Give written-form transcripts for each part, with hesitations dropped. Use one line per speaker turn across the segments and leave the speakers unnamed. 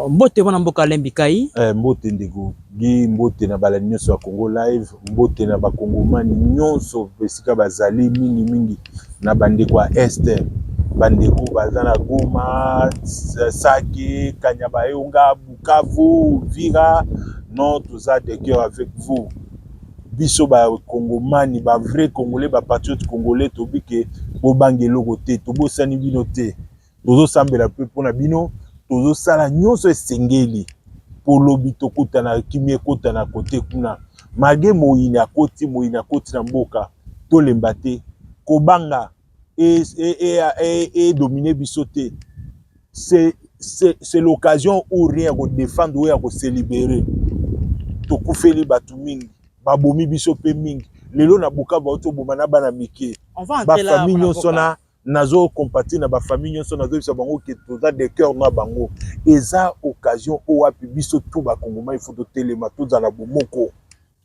Mbote wana mboka Alain Bikai.
Mbote ndeko gi mbote na bala nyonso ya Congo live, mbote na bakongomani nyonso besika bazali mingi na bandeko ya este, bandeko baza na Goma, Sake, Kanyabayonga, Bukavu, Vira. Non, toza de cœur avec vous. Biso ba kongomani, ba vrai congolais, ba patriote congolais, tobike bobangelo kote, tobosani bino te. Tozo sambela pe pona bino. Tozo sala nyonso esengeli polobi tokutana kimie kotana kote kuna mage moyina koti na mboka tolemba te kobanga et dominer biso te. C'est l'occasion ou rien ko défendre ou ya ko se libérer. Tokufeli batu mingi babomi biso pe mingi lelo na Bukavu to bomana bana mike ba famille nyonso na nazo compatir na ba famille nyonso nazo bisa bango ke toza de cœur na bango eza occasion o wapi biso tout ba kongoma il faut to telema toza na bomoko.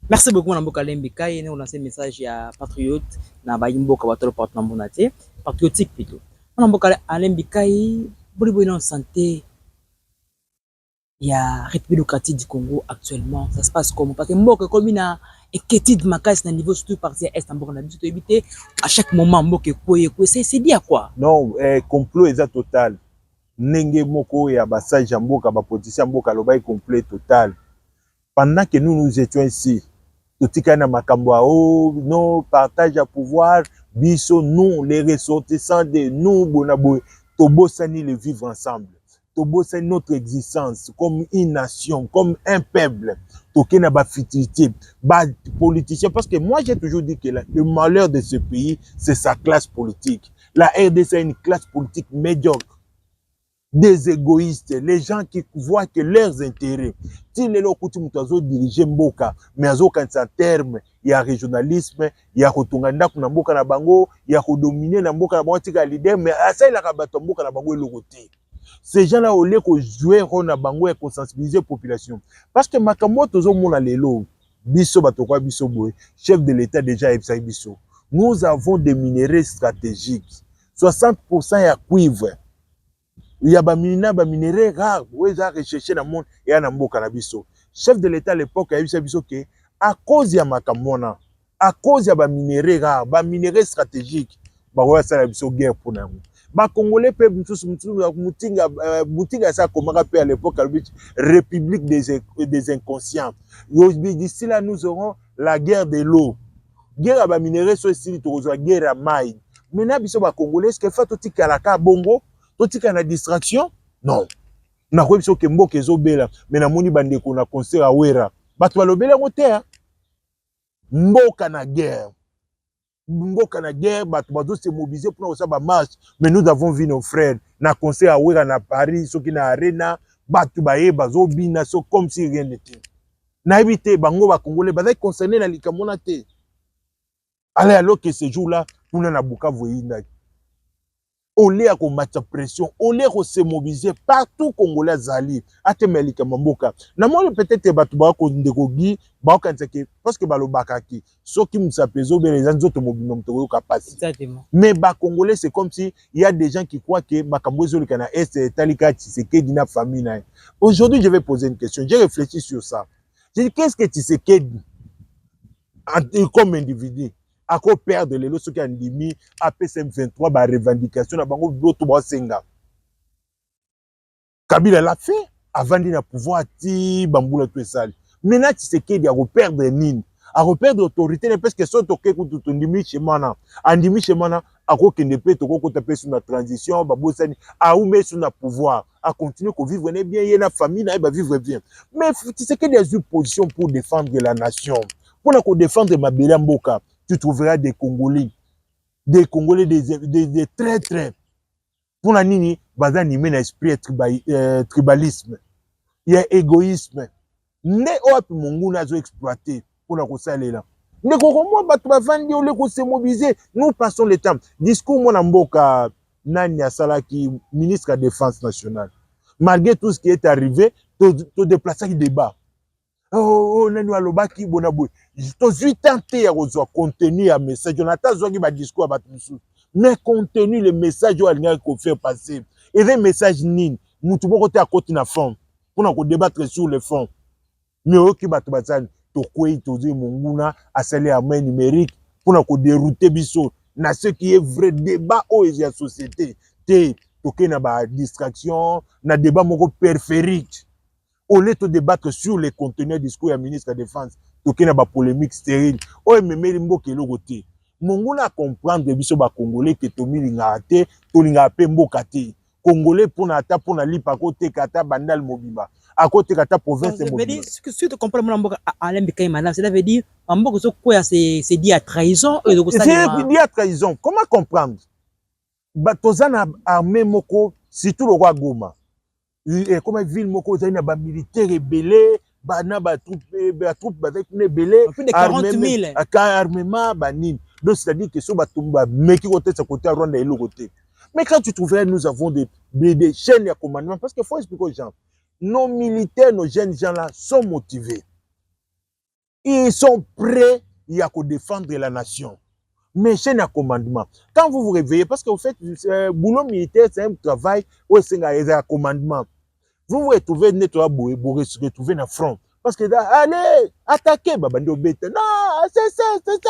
Merci beaucoup na mboka Alain Bikai. On a ce message ya patriote na ba mboka batolo partenaire mbonate patriotique plutôt na mboka Alain Bikai bolibo na santé ya République démocratique du Congo actuellement. Ça se passe comment? Parce que mboka comme na inquiétude makasi na niveau surtout partie est mboka na biso to éviter à chaque moment mboka c'est dit à quoi?
Non, complot est total. Nenge moko ya basage ya mboka ba politicien mboka loba complet total. Pendant que nous étions ici, totika na makambo o non partage à pouvoir biso nous les ressortissants de nous bonabo tobosani le vivre ensemble. C'est notre existence comme une nation, comme un peuple. Toké na ba futilité, ba politicien. Parce que moi j'ai toujours dit que le malheur de ce pays, c'est sa classe politique. La RDC est une classe politique médiocre. Des égoïstes, les gens qui voient que leurs intérêts. Si les lokuti mutazo diriger mboka, mais azo quand ça terme, il y a régionalisme, il y a kotunganda kuna mboka na bango, il y a kodominer na mboka na bango tika leader, mais asa il a kabato mboka na bango elokote. Ces gens-là, au lieu de jouer rôle à Bango et de sensibiliser la population. Parce que Makambo, tous les gens lelo, biso batokwa biso boy, chef de l'État déjà ebsa biso. Nous avons des minerais stratégiques. 60% ya cuivre. Il y a ba minerais rares, où ils ont recherché dans le monde et en mboka na biso. Chef de l'État à l'époque a ebsa biso que à cause ya Makambo na, à cause ya ba minerais rares, ba minerais stratégiques, ba wa sala biso guerre pour na. Ba Congolais pe mutinga ça comme rappelé à l'époque République des inconscients. D'ici là nous aurons la guerre de l'eau. Guerre à ba minerais so style to guerre à maï. Maintenant biso ba Congolais ce que fait to tika la ka bongo, to tika na distraction? Non. Na ko biso ke mboka ezobela, mais na moni bande ko na concert à Wera. Bato balobela ngote mboka na guerre. Mboka na guerre, bato se mobiliser pour ça ba marche, mais nous avons vu nos frères na concert à Ouera na Paris, ceux qui na arena, bato baye bazo bina so comme si rien n'était. Na éviter bango ba Congolais bazai concerné na likamona te. Allez alors que ce jour-là, on a na Bukavu yinda. Au lieu de mettre pression, au lieu de se mobiliser partout Congolais zali, atemelika mamboka. Na moi peut-être batu ba ko ndeko gi, ba ko ntseke parce que balo bakaki. So qui me sapezo be les gens autres mobilement to capacité.
Exactement.
Mais ba Congolais c'est comme si il y a des gens qui croient que makambo zo le kana est talika Tshisekedi na famille na. Aujourd'hui, je vais poser une question. J'ai réfléchi sur ça. J'ai dit qu'est-ce que Tshisekedi comme individu à quoi perdre les lots qui ont dit à PCM23 ba revendication na bango d'autres ba senga. Kabila l'a fait avant de pouvoir ti bambula tout ça. Maintenant Tshisekedi a reperdre nini, a reperdre autorité parce que son toke ko tout ndimi chemana, andimi chemana a ko kende pe to ko taper sur la transition ba bosani a ou mais sur le pouvoir à continuer ko vivre bien y na famille na ba vivre bien. Mais Tshisekedi a une position pour défendre la nation, pour défendre Mabela Mboka. Tu trouveras des Congolais, des très très. Pour la nini, bazan animé un esprit tribalisme. Il y a égoïsme. Ne oapi mongu nazo exploité pour la kosale là. Ne kokomo batu bavandi ole ko se mobiliser. Nous passons le temps. Discours mon mboka nani asalaki ministre de la Défense nationale. Malgré tout ce qui est arrivé, to déplacer le débat. oh nani alobaki bona boy tozwi tenter ya kozwa contenu ya message on ata zwaki ba discours ya bato mosusu mais contenu le message oyo alingaki kofaire passer eza message nini mutu moko te akoti na fond mpona kodébattre sur le fond mais oyoki bato bazali tokwei tozwi monguna asali ya main numérique mpona koderoute biso na ce qui est vrai débat oyo ya société te tokei na badistraction na débat moko périphérique au lieu de débattre sur les contenus discours du ministre de la Défense, toke na ba polémique stérile. Oye memeli mboka eloko te. Monguna comprendre biso ba Congolais que tomilinga te, tolinga pe mboka te. Congolais pour na ata pour na lipa côté kata bandal mobimba. À côté kata province mobimba.
Ce que tu comprends mon mboka Alain Bikay madame, cela veut dire mboka so quoi c'est dit à trahison et donc ça
c'est dit à trahison. Comment comprendre? Batozana armée moko surtout le roi Goma. Et comme ville moko zali na ba militaire rebelle bana ba troupe bazali rebelle
plus de 40 000
armement banine donc c'est à dire que so batumba meki côté sa côté Rwanda et le côté mais quand tu trouverais nous avons des chaînes de commandement parce que faut expliquer aux gens nos militaires nos jeunes gens là sont motivés ils sont prêts à défendre la nation mais chaîne à commandement quand vous vous réveillez parce que vous faites boulot militaire c'est un travail où c'est un commandement. Vous vous retrouvez vous vous retrouvez dans le front. Parce que allez, attaquez, babandi obete. Non, c'est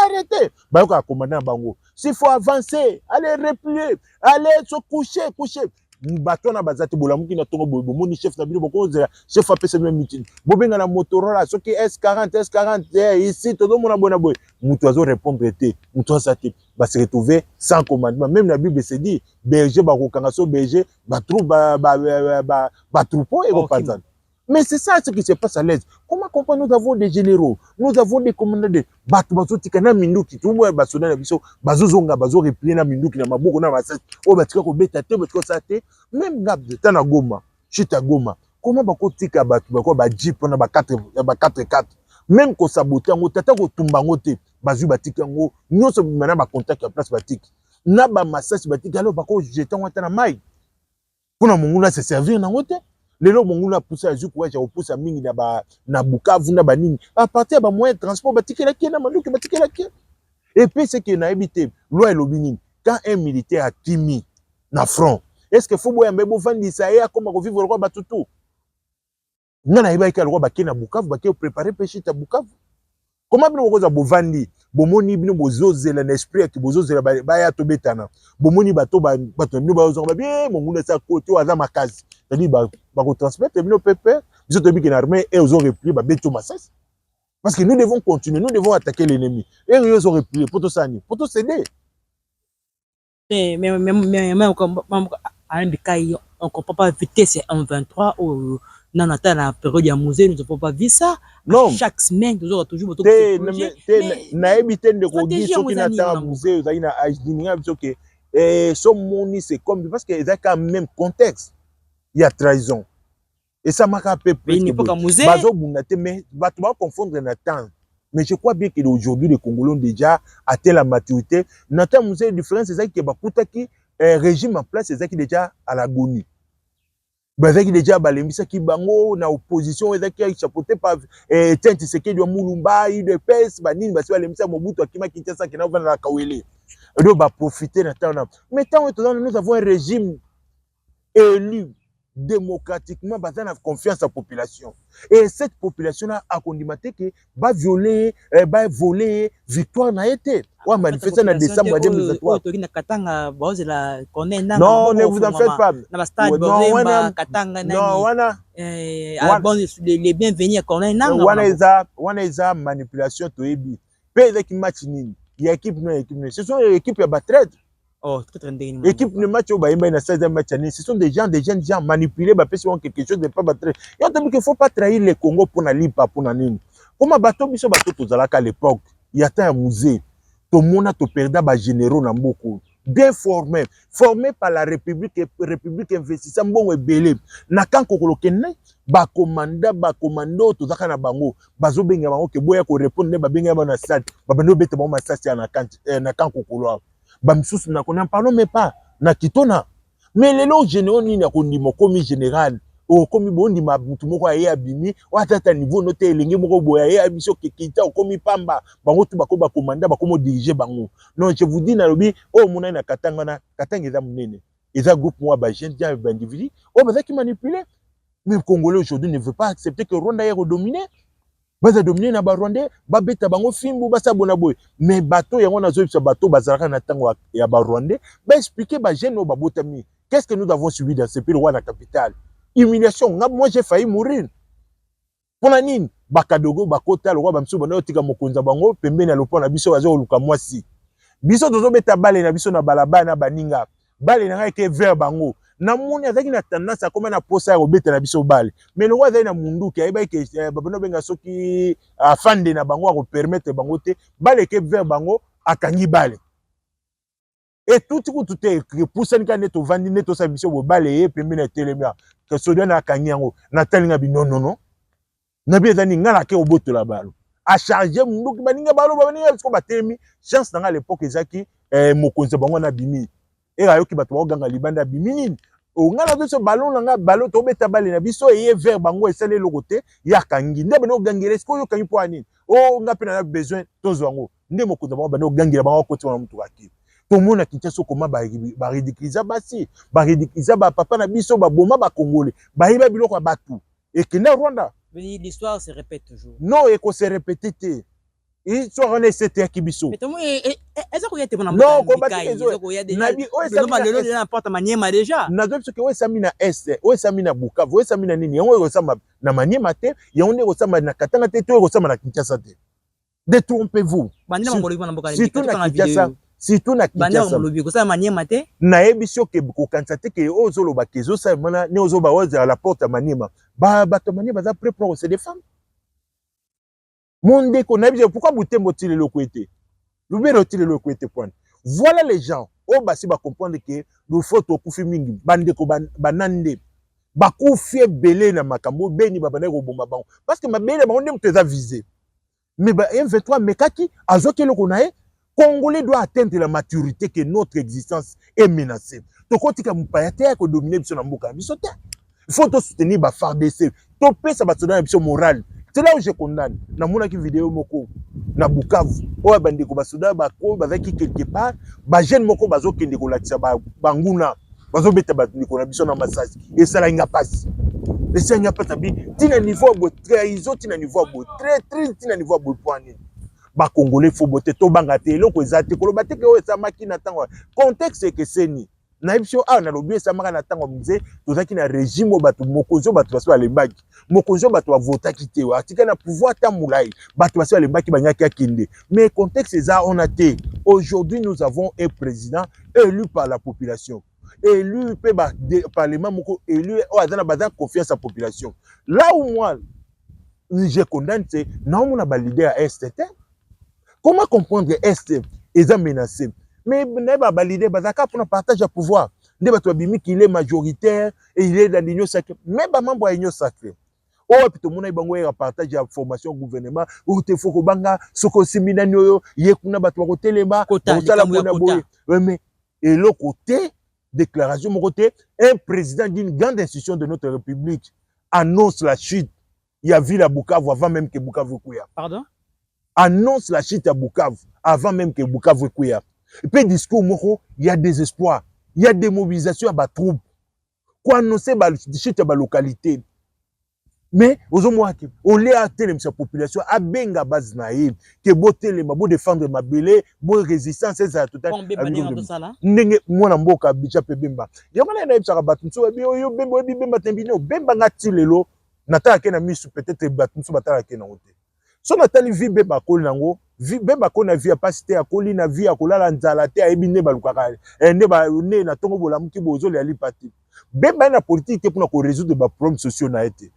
arrêté. Bah, commandant bango. S'il faut avancer, allez replier, allez se coucher. Bato na bazati bolamuki na tongo bobo moni chef na bino boko chef apesa même meeting. Bobenga na Motorola soki S40 ici todo mona bona boy. Mutu azo répondre te, mutu asate ba se retrouver sans commandement. Même la Bible se dit berger ba kokanga so berger ba troupeau et repanzan. Mais c'est ça ce qui se passe à l'aise. Comment comprendre nous avons des généraux, nous avons des commandants de bato bazo tikana minduki tout moi basona na biso bazozonga bazo replier na minduki na maboko na basasi o batika ko beta te batika sa te même ngab de tana Goma chita Goma comment bako tika bato bako ba jeep na ba 4x4 même ko saboter ngo tata ko tumba ngo te bazu batika ngo nyonso mana ba contact ya place batiki na ba masasi batika alors bako jeter ngo tana mai pona monguna se servir na ngo te. Lelo monguna poussa azu kwa ja opoussa mingi na Bukavu na banini à partir ba moyen de transport batikela ki na manduki batikela ki et puis c'est que na habité loi lobini quand un militaire a timi na front est-ce que faut boya mbebo vandi ça ya comme ko vivre roi batutu ngana iba ka roi bakina Bukavu bakio préparer péché ta Bukavu comment bino ko za bovandi bomoni bino bozozela na esprit ki bozozela ba ya tobetana bomoni bato bino bazonga bien monguna sa côté aza makazi c'est-à-dire bah transmettre nos pépés ils ont dit que l'armée et ils ont replié bah beto massas parce que nous devons continuer nous devons attaquer l'ennemi et ils ont replié pour tout ça pour tout céder
mais comme Alain Bikay on comprend pas vitesse en 23 ou dans la période de musée nous ne pas vu ça
non
chaque semaine toujours
na éviter de kogi ce qui n'attend musée ils na âge diminué parce que son moni c'est comme parce que ils ont quand même contexte il y a trahison et ça m'a rappelé presque bazo bundate mais bato ba confondre na temps mais je crois bien que aujourd'hui les Congolais ont déjà atteint la maturité notre musée différence c'est que bakuta ki régime en place c'est qui déjà à l'agonie bazaki déjà balembisa ki bango na opposition ezaki chapeauté par Etienne Tshisekedi wa Mulumba UDPS banini basi balembisa Mobutu akima Kinshasa kina vana la Kawele et ba profiter na temps mais tant nous avons un régime élu démocratiquement basé na confiance à la population et cette population a condimaté que va violer va voler victoire n'a été ouais manifester en décembre 2023 non ne vous en faites pas non wana
les bienvenus
wana eza manipulation toyebi pe ezaki match nini ya équipe non équipe ce sont équipe ya batraite.
Oh,
équipe de match au Baïma na 16e match année ce sont des jeunes gens manipulés ba pesi quelque chose de pas battre il ne faut pas trahir le Congo pour na lipa pour na nini comme bato biso bato tozalaka à l'époque il y a un musée to mona to perda ba généraux na mboko bien formés par la république investissant mbongo ebele na kanko kolokene ba commando tozaka na bango bazo benga bango ke boya ko répondre ne ba benga ba na stade ba bando bete ba masasi na kanko kolwa na qu'on n'en parlons même pas na kitona mais les lots généraux ni na kondimo comme général okomi bondi ma mutu moko aye abimi watata niveau note elenge moko boya aye abiso kekita okomi pamba bango tu bakoba komanda bakomo diriger bango. Non, je vous dis na lobi o mona na katanga na katanga eza munene eza groupe moi ba jeune dia ba individu o baza ki manipuler. Mais Congolais aujourd'hui ne veut pas accepter que Rwanda est redominé. Baza dominer na ba Rwandais ba beta bango fimbu basa bona boy. Mais bateau yango na zo bisa bateau bazalaka na tango ya ba Rwandais ba expliquer ba jeune o ba botami. Qu'est-ce que nous avons subi dans ce pays roi la capitale? Humiliation. Moi j'ai failli mourir. Pour la nine, bakadogo bakota le roi bamso bana otika mokonza bango pembeni na lopo na biso bazo luka mwasi. Biso tozo beta bale na biso na balaba na baninga. Bale na ke vers bango. Na moni azaki na tendance à comme na posa ya obeta na biso bale. Mais le roi azali na mundu ki ayeba ke babano benga soki afande na bango ko permettre bango te bale ke vers bango akangi bale. Et tout est poussé quand neto vandi neto sa biso bo bale e pembeni na telemia. Que soda na akangi yango na talinga bi non. Na bien zani ngala ke oboto la balo. A charger mundu ki baninga balo baninga biso ba temi chance na l'époque ezaki mokonzi bango na bimi. Et ayoki bato ba ganga libanda bimi nini. O ngala biso ballon na nga ballon to beta bale na biso eye vers bango esale lokote ya kangi. Nde bano gangere ko yo kangi po ani. O nga pe na besoin tozo yango. Nde mokonzi bango bano gangela bango koti wana mutu aki. Tout le monde a quitté ce comment ba ridiculiser basi ba ridiculiser ba papa na biso ba boma ba congolais ba iba biloko ba tout et que na Rwanda
l'histoire se répète toujours.
Non et qu'on se répéter histoire on est c'était qui biso
mais tout est-ce qu'il y a des
non combattre les
autres il y a des n'importe manière déjà
na donc ce que ouais samina est ouais samina Bukavu ouais samina nini on est sama na maniema te ya on est sama na Katanga te to est sama na Kinshasa te détrompez-vous surtout na Kinshasa surtout na Kinshasa na ebiso ke kokanisa te ke ozoloba ke ezosalema ne ozoba oza à la porte ya Maniema bato Maniema baza prêt pour c'est des femmes monde qu'on a dit pourquoi Butembo tile loko ete lubero tile loko ete point voilà les gens o basi ba comprendre que le photo kufi mingi bande ko banande bakufi belé na makambo beni babane ko bomba bango parce que mabele bango ndem teza visé mais ba M23 mekaki azoke loko nae Congolais doit atteindre la maturité que notre existence est menacée. Tokotika mupayate ko dominer biso na mboka biso te. Il faut to soutenir ba FARDC. To pesa ba soda biso moral. C'est là où je condamne. Na mona ki vidéo moko na Bukavu. O bande ko ba soda ba ko bazaki quelque part, ba jeune moko bazo kende ko latisa ba banguna. Bazo beta ba ko na biso na massage. Et ça la inga passe. Et ça inga passe bi tina niveau bo trahison tina niveau bo très tina niveau bo point. Ba Congolais faut boter to banga te eloko ezate koloba te ke o esamaki na tango contexte que seni na ebisho a na lobi esamaka na tango mze tozaki na régime bato mokonzo bato baso alembaki mokonzo bato bavotaki te atika na pouvoir ta mulai bato baso alembaki banyaki akende mais contexte eza on a te aujourd'hui nous avons un président élu par la population élu par parlement moko élu o azana baza confiance à population là où moi je condamne c'est non on a ba leader à STT. Comment comprendre est ils menacé? Mais neba validé bazaka pour partage de pouvoir. Neba to bimi qu'il est majoritaire et il est dans l'union sacrée. Mais ba membre union sacrée. Oh pito mona bango ya partage de formation gouvernement ou te foko banga soko séminaire yo yekuna bato ko telema kotala bona boye. Mais et le côté déclaration mon côté un président d'une grande institution de notre république annonce la chute. Il y a vu la Bukavu avant même que Bukavu kuya.
Pardon?
Annonce la chute à Bukavu avant même que Bukavu kuya. Et puis discours moko, il y a des espoirs, il y a des mobilisations à ba troupes. Quoi annoncer la chute à ba localité. Mais on l'a atteint sa population à benga base naïve que botelé ma bo défendre ma belé, bo résistance ça tout à ndenge mwana mboka bicha pe bemba. Yamana na ibsa battu so yo bemba bemba tembino bemba ngati lelo nataka ke na misu peut-être battu so batala ke na hote. So natali vie bemba ko nango vie bemba ko na vie pas cité akoli na vie akolala nzala te ayebi ne balukaka ne ba ne na tongo bolamuki bozo le ali pati bemba na politique pour na ko résoudre ba problèmes sociaux na été.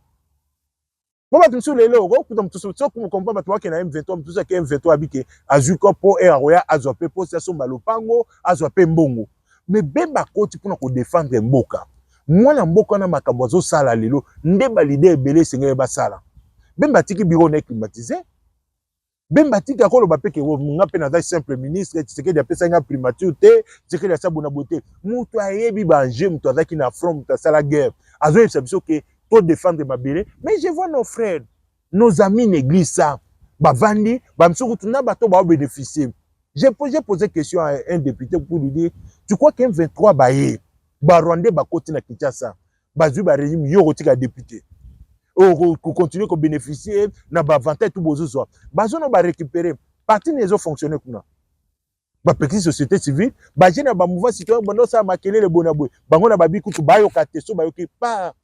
Pour battre sur les lots, on comprend pas que na M23 tout ça que M23 habite azuko po eroya azope po ça son balopango azope mbongo mais bemba koti pour na ko défendre mboka moi na mboka na makambo zo sala lelo ndeba leader belé sengé ba sala bemba tiki bureau na climatisé bemba tiki akolo ba peke wo nga pe na simple ministre c'est que des pesa primature té c'est que la sabona beauté mutu ayebi ba nje mutu azaki na front mutu sala guerre azo yebisa biso ke to défendre mabele, mais je vois nos frères, nos amis négligent ça. Bavandi, bamsukutuna bato ba bénéficier. J'ai posé question à un député pour lui dire, tu crois qu'un 23 baye, ba Rwandais ba koti na Kinshasa, bazui ba régime yo kotika député. Ou continuer à bénéficier na ba avantage tout bozo. Bazo no ba récupérer. Parti les autres fonctionnaires kuna. Ba petite société civile, ba jena ba mouvement citoyen bando sa makele le bonabwe. Bango na ba bikutu ba yo kateso ba yo ki pas.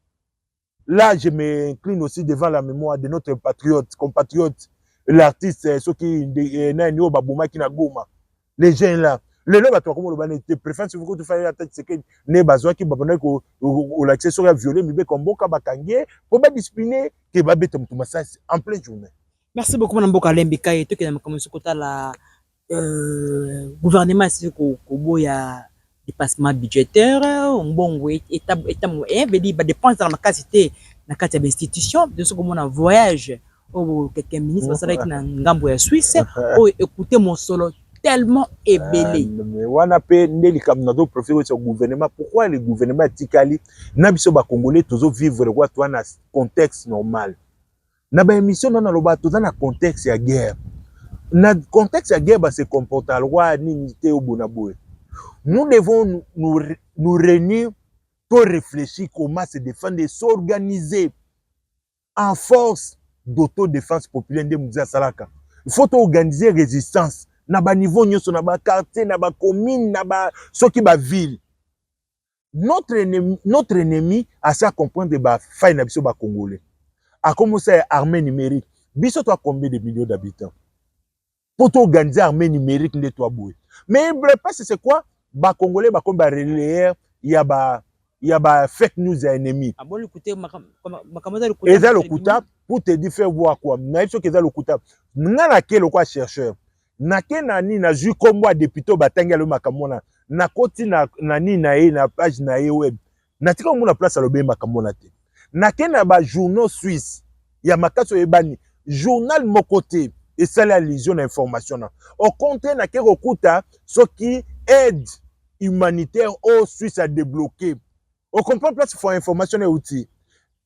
Là, je m'incline aussi devant la mémoire de notre compatriote, l'artiste, ceux qui n'ont pas bouma qui n'a goma. Les gens là. Les gens qui ont été préférés, si vous faites la tête, c'est que les besoins qui ont l'accès sur la violée, mais comme beaucoup de pour bien discipliner, qui va être en pleine journée.
Merci beaucoup, Mme Mboka Lembika. Et tout qui est comme ce côté la gouvernement, c'est qu'il y a dépassement budgétaire, bon, état dépense dans la capacité, dans la carte d'institution, de ce que mon voyage, ou quelqu'un ministre, parce que dans Ngambo ya Suisse, ou écouter mon solo tellement ébélé.
Mais on a payé les camarades profiter sur le gouvernement. Pourquoi le gouvernement Tikali, n'abiso ba Congolais toujours vivre quoi toi dans contexte normal. Na ba émission dans le bas dans un contexte ya guerre. Na contexte ya guerre ba se comporte à loi n'unité au bonaboué. Nous devons nous réunir pour réfléchir comment se défendre et s'organiser en force d'autodéfense populaire de Moussa Salaka. Il faut organiser résistance. Na ba niveau nyoso na ba quartier na ba commune na ba soki ba ville. Notre ennemi a ça comprendre ba faille na biso ba congolais. A commencé à armée numérique. Biso toi combien de millions d'habitants? Pour organiser armée numérique de toi boué. Mais le pas c'est quoi? Ba congolais ba comme ba relayer, il y a ba fake news à ennemi.
Ah bon écoutez
et ça le kuta pour te dire faire voir quoi. Na iso que ça le kuta. Ngana ke le quoi chercheur. Na ke nani na ju comme moi député batanga le makamona. Na koti na nani na e na page na e web. Na tika mo na place le be makamona te. Na ke na ba journaux suisse. Ya makaso ebani journal mokote et ça la illusion d'information. Au contraire na ke okuta ce qui aide humanitaire au Suisse à débloquer. Au comprend place pour information et outils.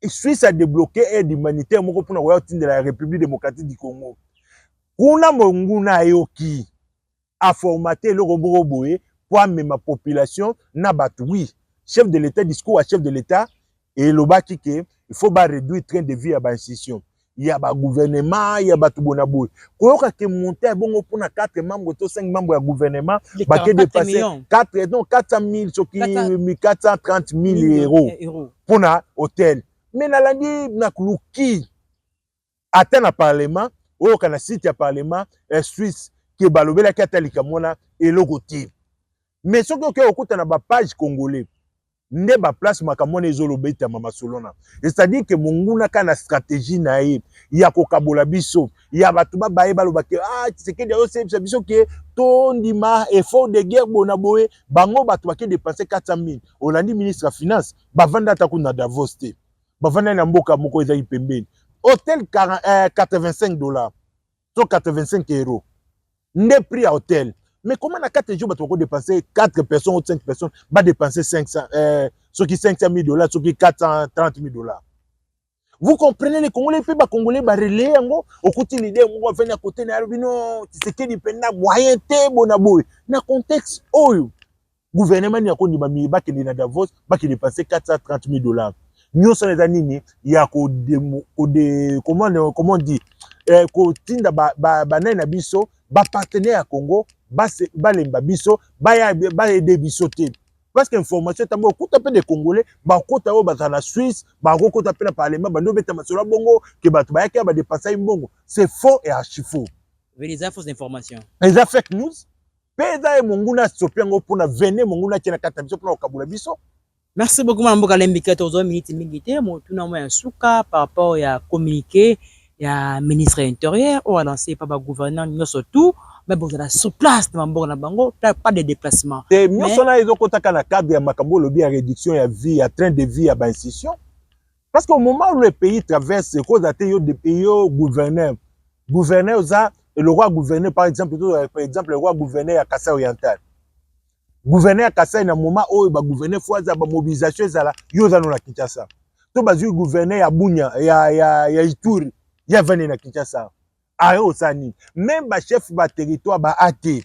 Et Suisse a débloqué aide humanitaire moko pour de la République démocratique du Congo. Kuna monguna yoki a formaté le robot boé pour amener ma population na batu oui. Chef de l'État discours à chef de l'État et le baki que il faut pas réduire le train de vie à ba institution. Il y a ba gouvernement, il y a ba tout bonabou. Koyoka ke monter bon pour na 4 membres to 5 membres du gouvernement ba ke dépasser 400 000 ce qui 430 000 euros pour na hôtel. Mais na landi na kluki atteint na parlement ou kana site ya parlement Suisse qui balobela katalika mona et logoté. Mais ce que okuta na ba page congolais nde ba place makamona ezolobeta mama solona. C'est-à-dire que monguna kana stratégie na ye ya kokabola biso ya batu ba baye balobake c'est que d'ailleurs c'est biso que to ndima effort de guerre bonaboé bango batu ba ke dépenser 400 000 Olandi ministre de finance bavanda ta kuna Davos te bavanda na mboka moko ezali pembeni hôtel $85 to 85 euros nde prix à hôtel. Mais comment dans 4 jours, tu vas dépenser 4 personnes ou 5 personnes, va dépenser 500 $, ceux qui 430 $. Vous comprenez les Congolais, les Congolais, les relais, au côté l'idée, on va venir à côté de l'Arbino, c'est qui dépend de moyen, bonaboué. Dans le contexte, le gouvernement n'a pas dit que Davos, qui dépenser 430 $. Nous sommes les années, il y a comment on dit, Tinda Banana Biso, partenaire à Congo, balemba biso ba aider biso te parce que information tambo kuta pe de congolais ba kota o ba na Suisse ba kota pe na parlement ba no beta masolo bongo ke ba ba ya ba dépasser mbongo c'est faux et archi faux.
Les fausses informations
les fake news peza e monguna sopiango pour na venir monguna kina kata biso pour na kabula biso.
Merci beaucoup Mme Mboka Lembika tozo minute mingite mo tuna mo ya suka par rapport ya communiqué ya ministre intérieur ou lancé par ba gouverneur nous surtout. Mais bon, la sous place dans na bango, pas de déplacement.
Mais nous sommes là, ils ont contacté la cadre de Makambo, le bien réduction à vie, à train de vie à institution. Parce qu'au moment où le pays traverse, c'est cause des pays gouverneurs. Gouverneurs, le roi gouverneur, par exemple, le roi gouverneur à Kassai Oriental. Gouverneur à Kassai, dans le moment où il va gouverner, il faut la mobilisation, il y a la Kinshasa. to bazui gouverneur ya Bunia ya Ituri ya vene na Kinshasa ayo sani même ba chef ba territoire ba até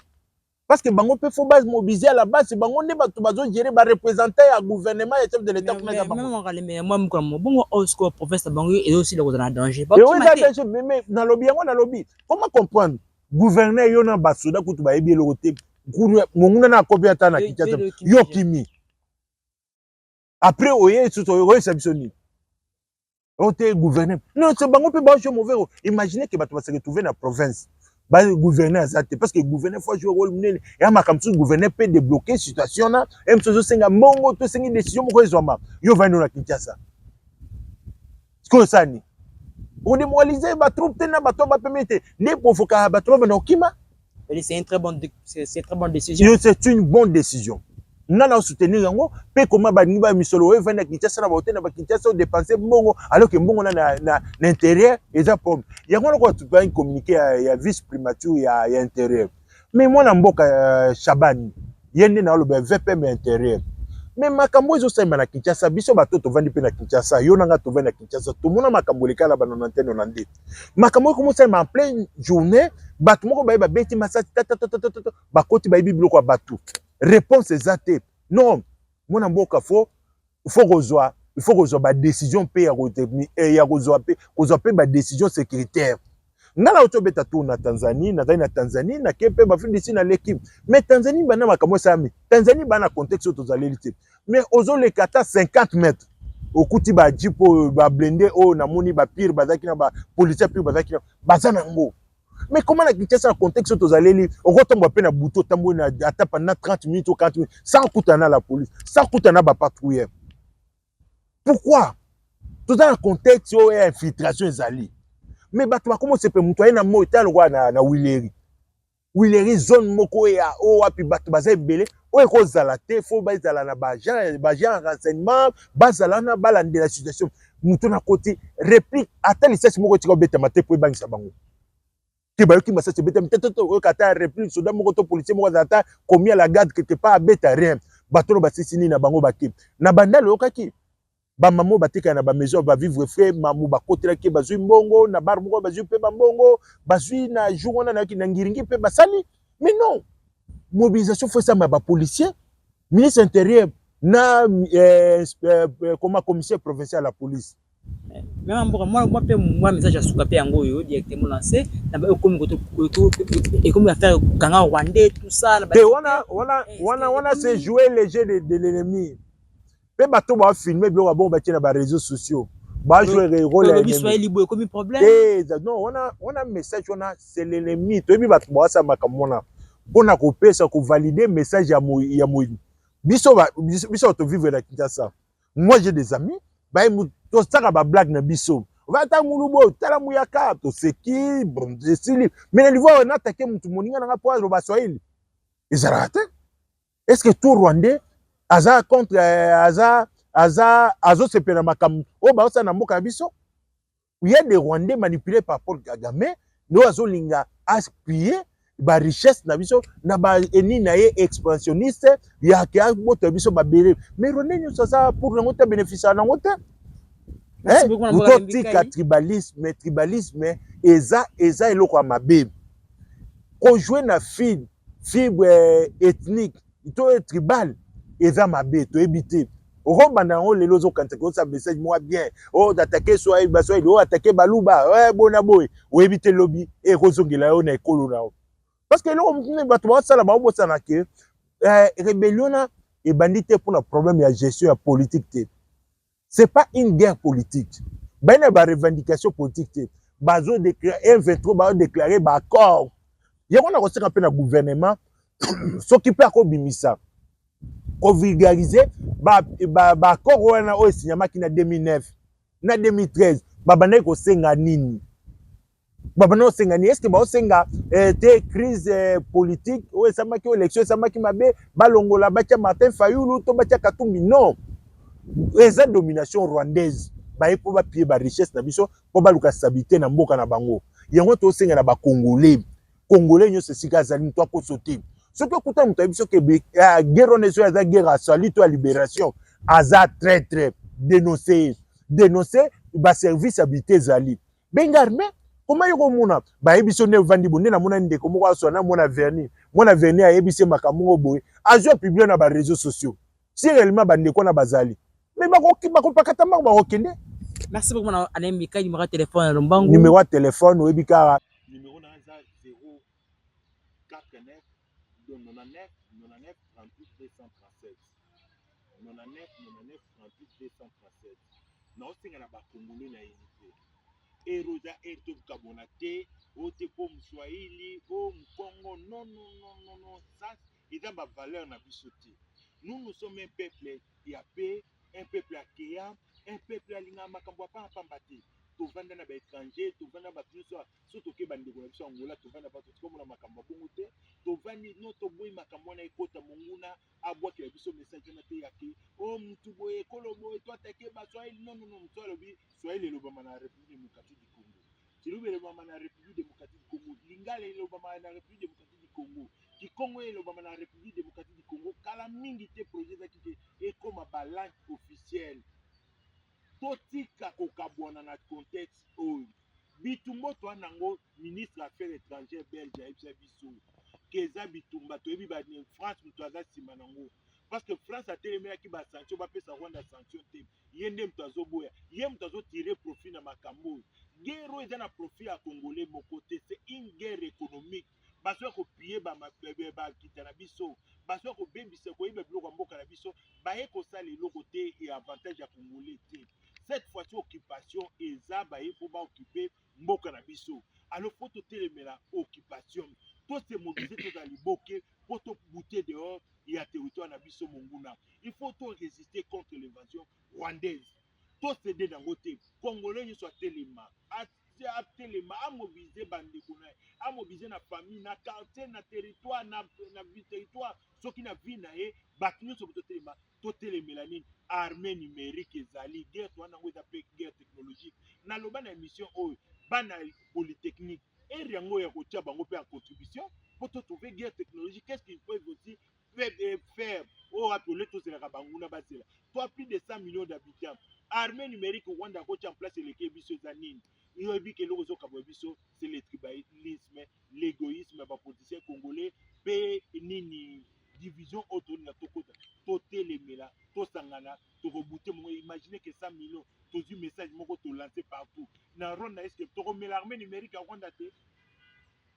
parce que bango peut faut base mobiliser à la base bango ne ba to bazo gérer ba représenter ya gouvernement et chef de l'état comme ça
même moi comme bon au score professeur bango et aussi le dans danger
et oui danger mais na lobby yango na lobby comment comprendre gouverneur yo na basoda kutu ba yebi le côté nguna na kopia ta na Kinshasa yo kimi après oye tout oye sabisoni on te gouverneur non c'est bango peut ba jouer mauvais imaginez que bato va se retrouver na province ba gouverneur azate parce que gouverneur faut jouer rôle munene ya makamsu gouverneur peut débloquer situation na même chose senga mongo to sengi décision moko ezoma yo va na Kinshasa ko sani on démoraliser ba troupe tena bato ba permettre les provoquer bato ba na okima
c'est une très bonne décision
c'est une bonne décision nana soutenir yango pe comment ba ni ba misolo we vendre Kinshasa na ba hôtel na ba Kinshasa dépenser mbongo alors que mbongo na intérieur eza problème yango na ko tu peux communiquer ya vice primature ya intérieur mais moi na mboka Shabani yende na lo ba VPM intérieur mais makambo ezo sema na Kinshasa biso bato to vandi pe na Kinshasa yo nanga to vandi na Kinshasa to mona makambo lekala ba 90 makambo ko mo sema en pleine journée bato moko ba beti masati ba koti ba biblo kwa bato réponse exacte non mona mboka il faut rezoa ba décision pe ya rezoa pe ba décision sécuritaire ngala auto beta tour na Tanzanie na kepe ba findi na l'équipe mais Tanzanie bana makambo sami Tanzanie bana contexte to zalelité mais ozo le kata 50 mètres okuti ba jipo ba blender o na moni ba pire bazaki na ba policier pire bazaki na bazana ngo mais comment la Kinshasa contexte to zaleli okotomba pe na buto tambo na ata pendant 30 minutes ou 40 minutes sans coutana la police sans coutana ba patrouille pourquoi tout dans le contexte où il y a infiltration ezali mais bato ba comment se peut muto na mo etalo na Wileri zone moko ya o wapi bato baza belé o eko zala te faut bazala na ba agent renseignement bazala na balande la situation muto na côté réplique ata lisasi moko tika beta mate po bangisa bango ke bayoki masasi beta mteto o kata réplique soda moko to policier moko zata commis à la garde que te pas beta rien bato no basisini na bango bakip na bandalo okaki ba mamo batika na ba maison ba vivre frais mamu ba kotela ke bazui mbongo na bar moko bazui pe ba mbongo bazui na jour wana na ki na ngiringi pe basali mais non mobilisation faut ça ba policier ministre intérieur na comme commissaire provincial à la police
même moi message à soukape yango yo directement lancé na ba comme et comme affaire kanga rwandais tout ça
wana c'est jouer les jeux de l'ennemi pe bato ba filmer bien bon ba tina ba réseaux sociaux ba jouer rôle
l'ennemi soit libre comme problème
non on a message c'est l'ennemi to bi bato ba sa makamona pona ko pesa ko valider message ya moyi biso to vivre la Kinshasa moi j'ai des amis ba to saka ba blague na biso va ta mulubo tala muyaka to seki bon style mais na niveau on attaquer mutu moninga na po ba Swahili ezarate est-ce que tout Rwandais aza contre azo sepena makam o ba osa na mboka biso il y a des Rwandais manipulés par Paul Kagame no azo linga aspirer ba richesse na biso na ba eni na ye expansionniste ya ke boto biso ba bere mais Rwandais nous ça pour nous te bénéficier na ngote tribalisme eza eloko mabe ko jouer na fibre ethnique to tribal eza mabe to ebité robanda on lelo zo kante ko sa message moi bien d'attaquer soit baso attaquer baluba bona boy o ebité lobby e kozongela yo na ekolo na parce que eloko mutune bato ba sala ba bosana ke rébellion na e bandité pour le problème ya gestion ya politique te c'est pas une guerre politique ba na ba revendication politique te bazo déclarer M23 ba déclarer ba accord yako na ko seka pe na gouvernement s'occuper à bimisa ko vulgariser ba accord wana o signamaki na 2009 na 2013 babana ko senga nini babana senga ni est-ce que ba senga te crise politique o samaki élection samaki mabe balongola bacha Martin Fayulu to bacha Katumbi non eza domination rwandaise ba epo ba pied ba richesse na biso po baluka stabilité na mboka na bango yango to senga na ba congolais nyo se sika zali to ko sauter ce que kuta mutu biso ke guerre on est guerre à salut to libération aza très dénoncé dénoncer ba service habité zali benga armée. Comment yoko mona ba yebiso ne vandi bonde na mona ndeko moko asona mona verni a yebise makamungo boy azo publier na ba réseaux sociaux si réellement ba ndeko na bazali mais bako pakata mako ba okende.
Merci beaucoup mon ami Mika numéro de téléphone Lombangu.
Numéro de téléphone oyebika numéro na za 049 99 99 38 237 99 99 38 237 na osenga na ba congolais na unité eroza eto kabonate ote po mswahili o mkongo non ça eza ba valeur na biso te. Nous sommes un peuple ya paix, un peuple accueillant, un peuple alinga makambo pa pamba te. Tovanda na ba étranger, tovanda ba biso surtout ke bandeko na biso Angola tovanda ba to mona makambo bongo te. Tovandi no to boy makambo na ekota monguna abwa ke biso message na te yake o mtu boye kolo boye toi take ba Swahili non mtu alobi Swahili lo ba na République démocratique du Congo. Tilubi lo ba na République démocratique du Congo. Lingala lo ba na République démocratique du Congo. Kikongo e lo ba na République démocratique du Congo kala mingi te projet za kite e comme ba langue officielle. Totika kokabwana na contexte oyo bitumba to anango ministre affaires étrangères belge aibisa biso keza bitumba toyebi ba France mutu aza nsima nango parce que France atelemelaki ba sanction bapesa Rwanda sanction te ye nde mutu azoboya ye mutu azotire profit na makambo oyo guerre oyo eza na profit ya congolais moko te c'est une guerre économique basoya kopie bakita na biso basoya kobebisa koyeba biloko ya mboka na biso baye kosala eloko te e avantage ya congolais te. Cette fois-ci occupation eza baye po ba occuper mboka na biso alors faut totelemela occupation to se mobiliser to za liboke po to bouter dehors ya territoire na biso monguna il faut to résister contre l'invasion rwandaise to céder nango te congolais nyonso atelema atelema amobiliser bandeko na amobiliser na famille na quartier na territoire na territoire soki na vie na ye bato nyonso totelemela nini armée numérique ezali guerre to wana ngo eza pe guerre technologique naloba na émission oyo bana polytechnique ere yango ya kotia bango pe en contribution po to trouver guerre technologique qu'est-ce qu'ils peuvent aussi faire oyo apele tozelaka banguna bazela to plus de 100 millions d'habitants armée numérique Rwanda kotia en place eleke biso eza nini yoyebi ke eloko ezokabwa biso c'est le tribalisme l'égoïsme ya bapoliticien congolais pe nini division oyo na tokota totelemela tosangana tokobute mongo imagine que 100 millions tozwi message moko tolancer partout na Rwanda est-ce que tokomela armée numérique ya Rwanda te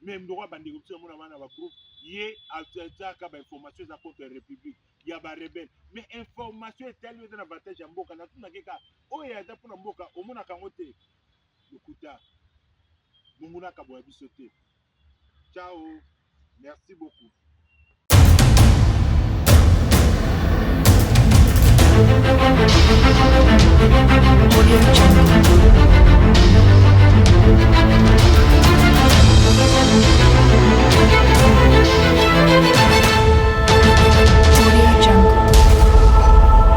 même ndoko bandeko biso mona bana ba groupe ye ataka ba information eza contre république ya ba rebelle mais information etali eza na avantage ya mboka na tuna keka oyo aza mpona mboka omona kango te lokuta monguna kaboya biso te. Ciao, merci beaucoup.
Audio Jungle.